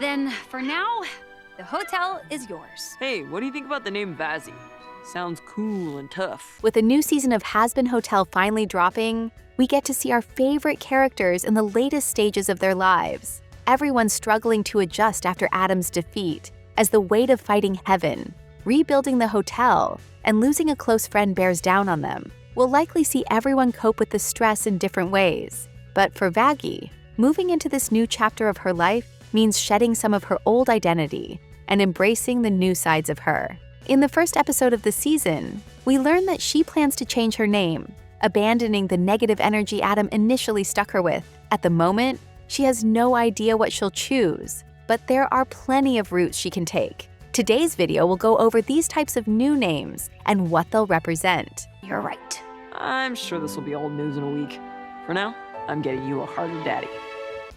Then, for now, the hotel is yours. Hey, what do you think about the name Vaggie? Sounds cool and tough. With a new season of Hazbin Hotel finally dropping, we get to see our favorite characters in the latest stages of their lives. Everyone's struggling to adjust after Adam's defeat, as the weight of fighting heaven, rebuilding the hotel, and losing a close friend bears down on them. We'll likely see everyone cope with the stress in different ways. But for Vaggie, moving into this new chapter of her life means shedding some of her old identity and embracing the new sides of her. In the first episode of the season, we learn that she plans to change her name, abandoning the negative energy Adam initially stuck her with. At the moment, she has no idea what she'll choose, but there are plenty of routes she can take. Today's video will go over these types of new names and what they'll represent. You're right. I'm sure this will be old news in a week. For now, I'm getting you a harder daddy.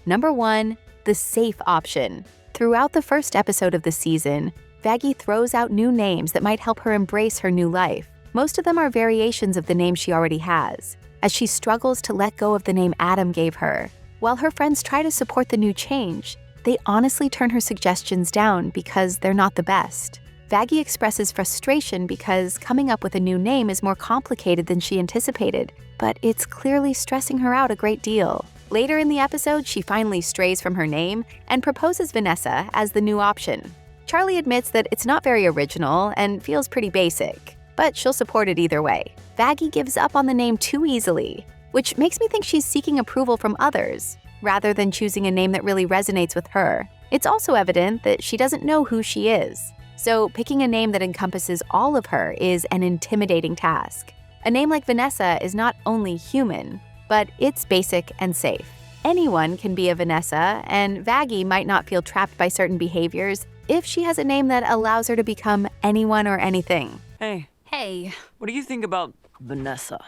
Number 1, the safe option. Throughout the first episode of the season, Vaggie throws out new names that might help her embrace her new life. Most of them are variations of the name she already has, as she struggles to let go of the name Adam gave her. While her friends try to support the new change, they honestly turn her suggestions down because they're not the best. Vaggie expresses frustration because coming up with a new name is more complicated than she anticipated, but it's clearly stressing her out a great deal. Later in the episode, she finally strays from her name and proposes Vanessa as the new option. Charlie admits that it's not very original and feels pretty basic, but she'll support it either way. Vaggie gives up on the name too easily, which makes me think she's seeking approval from others, rather than choosing a name that really resonates with her. It's also evident that she doesn't know who she is, so picking a name that encompasses all of her is an intimidating task. A name like Vanessa is not only human, but it's basic and safe. Anyone can be a Vanessa, and Vaggie might not feel trapped by certain behaviors if she has a name that allows her to become anyone or anything. Hey, What do you think about Vanessa?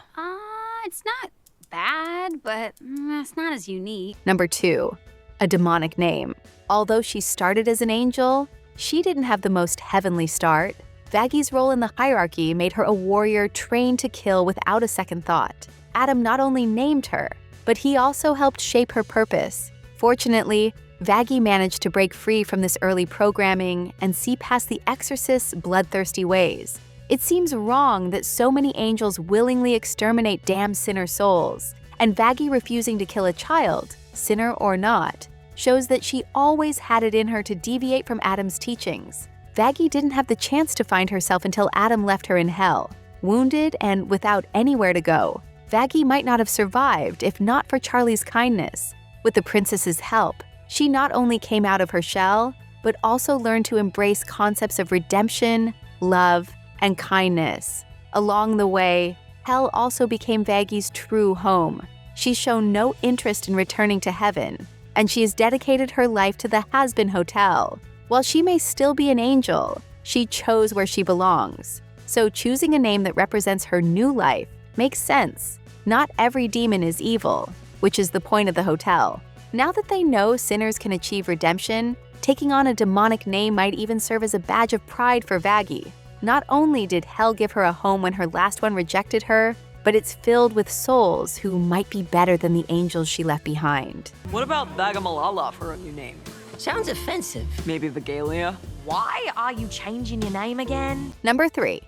it's not bad, but it's not as unique. Number 2, a demonic name. Although she started as an angel, she didn't have the most heavenly start. Vaggie's role in the hierarchy made her a warrior trained to kill without a second thought. Adam not only named her, but he also helped shape her purpose. Fortunately, Vaggie managed to break free from this early programming and see past the exorcist's bloodthirsty ways. It seems wrong that so many angels willingly exterminate damned sinner souls, and Vaggie refusing to kill a child, sinner or not, shows that she always had it in her to deviate from Adam's teachings. Vaggie didn't have the chance to find herself until Adam left her in hell, wounded and without anywhere to go. Vaggie might not have survived if not for Charlie's kindness. With the princess's help, she not only came out of her shell, but also learned to embrace concepts of redemption, love, and kindness. Along the way, hell also became Vaggie's true home. She's shown no interest in returning to heaven, and she has dedicated her life to the Hazbin Hotel. While she may still be an angel, she chose where she belongs. So choosing a name that represents her new life makes sense. Not every demon is evil, which is the point of the hotel. Now that they know sinners can achieve redemption, taking on a demonic name might even serve as a badge of pride for Vaggie. Not only did hell give her a home when her last one rejected her, but it's filled with souls who might be better than the angels she left behind. What about Vagamalala for a new name? Sounds offensive. Maybe Vagalia? Why are you changing your name again? Number 3,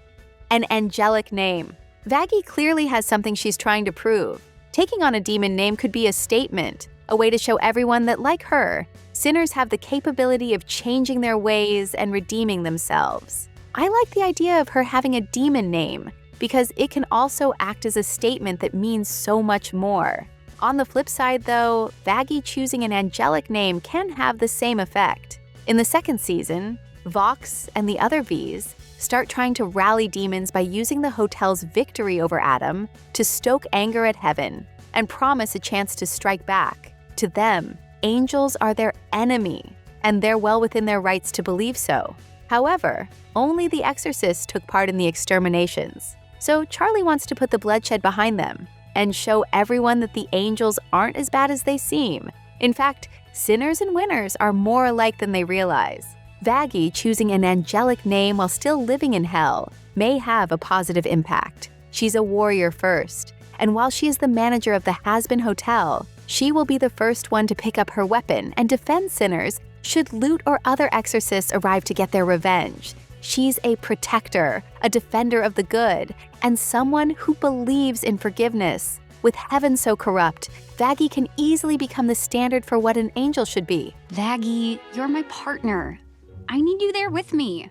an angelic name. Vaggie clearly has something she's trying to prove. Taking on a demon name could be a statement, a way to show everyone that, like her, sinners have the capability of changing their ways and redeeming themselves. I like the idea of her having a demon name, because it can also act as a statement that means so much more. On the flip side, though, Vaggie choosing an angelic name can have the same effect. In the second season, Vox and the other V's start trying to rally demons by using the hotel's victory over Adam to stoke anger at heaven and promise a chance to strike back. To them, angels are their enemy, and they're well within their rights to believe so. However, only the exorcists took part in the exterminations, so Charlie wants to put the bloodshed behind them and show everyone that the angels aren't as bad as they seem. In fact, sinners and winners are more alike than they realize. Vaggie choosing an angelic name while still living in hell may have a positive impact. She's a warrior first, and while she is the manager of the Hazbin Hotel, she will be the first one to pick up her weapon and defend sinners Should Lute or other exorcists arrive to get their revenge, she's a protector, a defender of the good, and someone who believes in forgiveness. With heaven so corrupt, Vaggie can easily become the standard for what an angel should be. Vaggie, you're my partner. I need you there with me.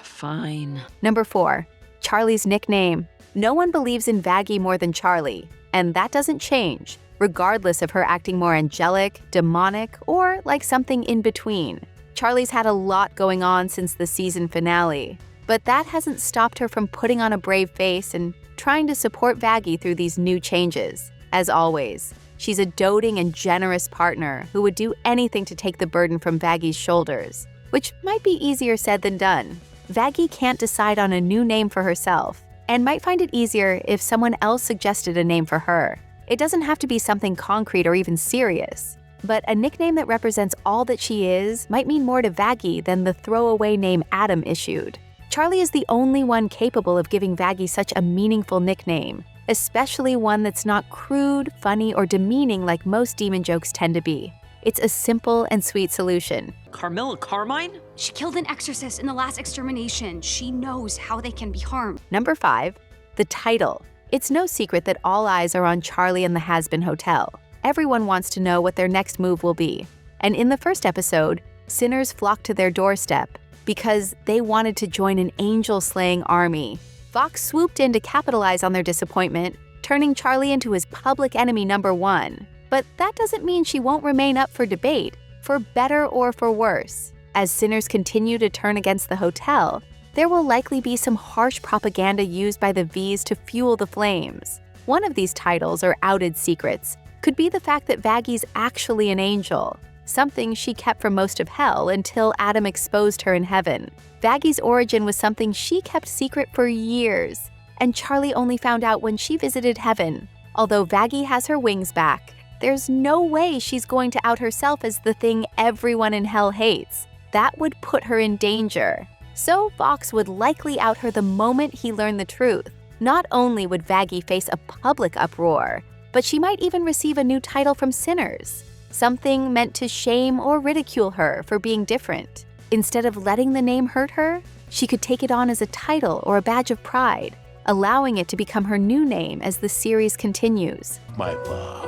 Fine. Number 4, Charlie's nickname. No one believes in Vaggie more than Charlie, and that doesn't change, regardless of her acting more angelic, demonic, or like something in between. Charlie's had a lot going on since the season finale, but that hasn't stopped her from putting on a brave face and trying to support Vaggie through these new changes. As always, she's a doting and generous partner who would do anything to take the burden from Vaggie's shoulders, which might be easier said than done. Vaggie can't decide on a new name for herself, and might find it easier if someone else suggested a name for her. It doesn't have to be something concrete or even serious, but a nickname that represents all that she is might mean more to Vaggie than the throwaway name Adam issued. Charlie is the only one capable of giving Vaggie such a meaningful nickname, especially one that's not crude, funny, or demeaning like most demon jokes tend to be. It's a simple and sweet solution. Carmilla Carmine? She killed an exorcist in the last extermination. She knows how they can be harmed. Number 5, the title. It's no secret that all eyes are on Charlie and the Hazbin Hotel. Everyone wants to know what their next move will be. And in the first episode, sinners flocked to their doorstep because they wanted to join an angel-slaying army. Fox swooped in to capitalize on their disappointment, turning Charlie into his public enemy number 1. But that doesn't mean she won't remain up for debate, for better or for worse. As sinners continue to turn against the hotel, there will likely be some harsh propaganda used by the V's to fuel the flames. One of these titles, or outed secrets, could be the fact that Vaggie's actually an angel, something she kept from most of hell until Adam exposed her in heaven. Vaggie's origin was something she kept secret for years, and Charlie only found out when she visited heaven. Although Vaggie has her wings back, there's no way she's going to out herself as the thing everyone in hell hates. That would put her in danger. So Fox would likely out her the moment he learned the truth. Not only would Vaggie face a public uproar, but she might even receive a new title from sinners, something meant to shame or ridicule her for being different. Instead of letting the name hurt her, she could take it on as a title or a badge of pride, allowing it to become her new name as the series continues. My love.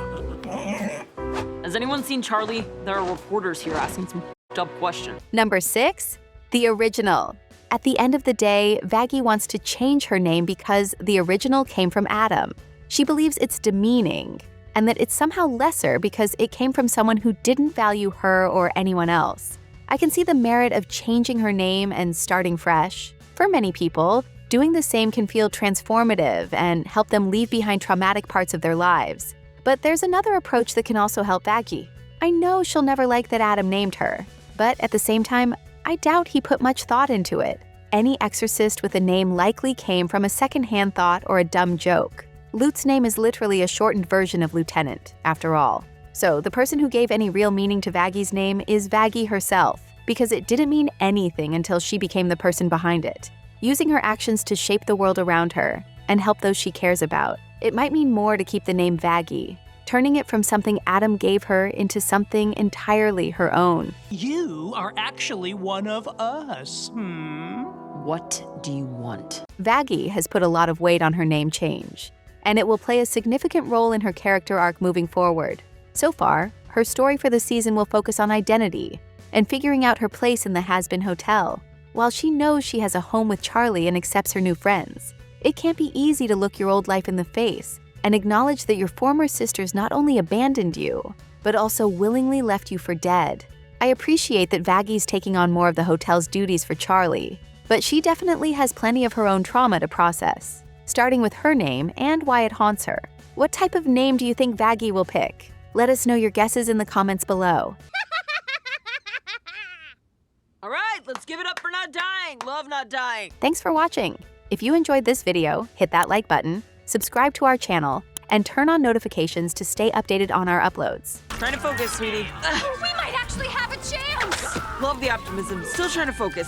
Has anyone seen Charlie? There are reporters here asking some up questions. Number 6, the original. At the end of the day, Vaggie wants to change her name because the original came from Adam. She believes it's demeaning, and that it's somehow lesser because it came from someone who didn't value her or anyone else. I can see the merit of changing her name and starting fresh. For many people, doing the same can feel transformative and help them leave behind traumatic parts of their lives. But there's another approach that can also help Vaggie. I know she'll never like that Adam named her, but at the same time, I doubt he put much thought into it. Any exorcist with a name likely came from a secondhand thought or a dumb joke. Lute's name is literally a shortened version of Lieutenant, after all. So the person who gave any real meaning to Vaggie's name is Vaggie herself, because it didn't mean anything until she became the person behind it. Using her actions to shape the world around her and help those she cares about, it might mean more to keep the name Vaggie, turning it from something Adam gave her into something entirely her own. You are actually one of us, What do you want? Vaggie has put a lot of weight on her name change, and it will play a significant role in her character arc moving forward. So far, her story for the season will focus on identity and figuring out her place in the Hazbin Hotel. While she knows she has a home with Charlie and accepts her new friends, it can't be easy to look your old life in the face and acknowledge that your former sisters not only abandoned you, but also willingly left you for dead. I appreciate that Vaggie's taking on more of the hotel's duties for Charlie, but she definitely has plenty of her own trauma to process, starting with her name and why it haunts her. What type of name do you think Vaggie will pick? Let us know your guesses in the comments below. All right, let's give it up for not dying. Love not dying. Thanks for watching. If you enjoyed this video, hit that like button, subscribe to our channel, and turn on notifications to stay updated on our uploads. Trying to focus, sweetie. We might actually have a chance! Love the optimism. Still trying to focus.